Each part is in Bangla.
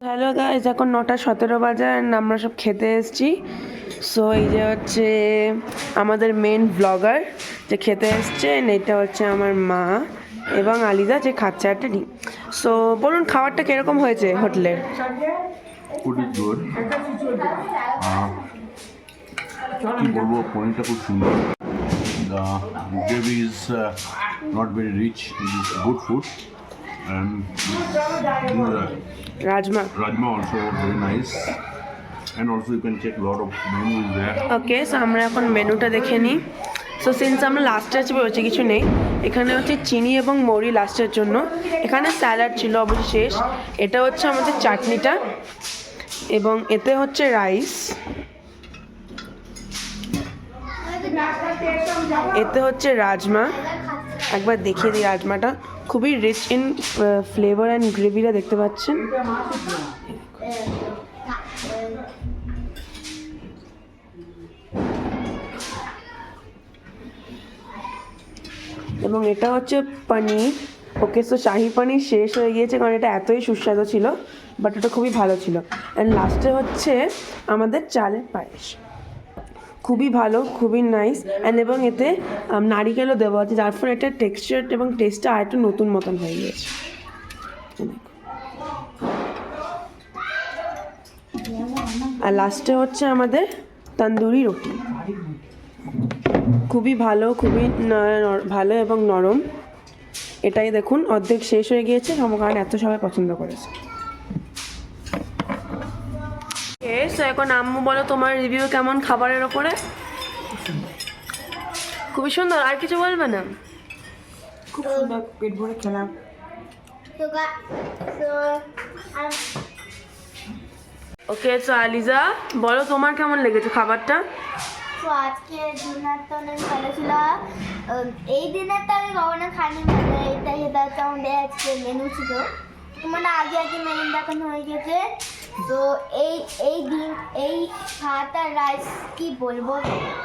হ্যালো গাইস, এখন 9:17 বাজে and আমরা সব খেতে এসেছি। সো এই যে হচ্ছে আমাদের মেন ব্লগার যে খেতে এসছে, এটা হচ্ছে আমার মা এবং আলিদা যে খাচ্ছে একটা ডিম। সো বলুন খাবারটা কিরকম হয়েছে হোটেলের? Food is good. কি বলবো, পনিরটা খুব সুন্দর। The gravy is not very rich, it is good food and rajma also very nice, and also you can check lot of menu is there. Okay, so আমরা এখন মেনুটা দেখে নিই। সো সিন্স আমরা লাস্টে আছি বলছি কিছু নেই, এখানে হচ্ছে চিনি এবং মরি লাস্টের জন্য। এখানে স্যালাড ছিল অবশ্য শেষ। এটা হচ্ছে আমাদের চাটনিটা এবং এতে হচ্ছে রাইস, এতে হচ্ছে রাজমা। একবার দেখিয়ে দিই, রাজমাটা খুবই রিচ ইন ফ্লেভার অ্যান্ড গ্রেভিটা দেখতে পাচ্ছেন। এবং এটা হচ্ছে পনির। ওকে, সো শাহি পনির শেষ হয়ে গিয়েছে কারণ এটা এতই সুস্বাদু ছিল, বাট এটা খুবই ভালো ছিল। অ্যান্ড লাস্টে হচ্ছে আমাদের চালের পায়েস, খুবই ভালো, খুবই নাইস। অ্যান্ড এবং এতে নারিকেলও দেওয়া আছে, যার ফলে এটা টেক্সচার এবং টেস্টটা আর একটু নতুন মতন হয়ে গিয়েছে। আর লাস্টে হচ্ছে আমাদের তন্দুরি রুটি, খুবই ভালো, খুবই ভালো এবং নরম। এটাই দেখুন অর্ধেক শেষ হয়ে গিয়েছে কারণ এত সবাই পছন্দ করেছে। সো এখন আম্মু বলো তোমার রিভিউ কেমন খাবারের ওপরে? খুবই সুন্দর, আর কিছু বলবে না? খুব সুন্দর, পেট ভরে খেলাম। ওকে, সো আলিজা বলো তোমার কেমন লেগেছে খাবারটা? তো আজকে ডিনারটা অনেক ভালো ছিল। এই ডিনারটা আমি কখনো খাইনি, মানে এটা হচ্ছে আমাদের আজকে মেনু ছিল, মানে আগে মেনু দেখানো হয়ে গেছে। তো এই ভাত আর রাইস কি বলবো,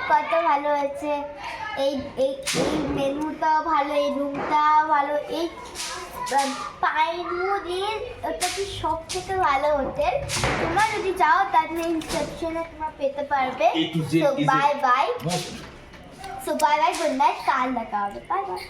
কত ভালো হয়েছে। এই এই এই মেনুটাও ভালো, এই রুমটাও ভালো, এই পাইনুরির ওটা কি সব থেকে ভালো হোটেল। তোমরা যদি চাও তাহলে ইনস্ট্রাকশনে তোমরা পেতে পারবে। So bye bye, good night, কাল দেখা হবে, বাই বাই।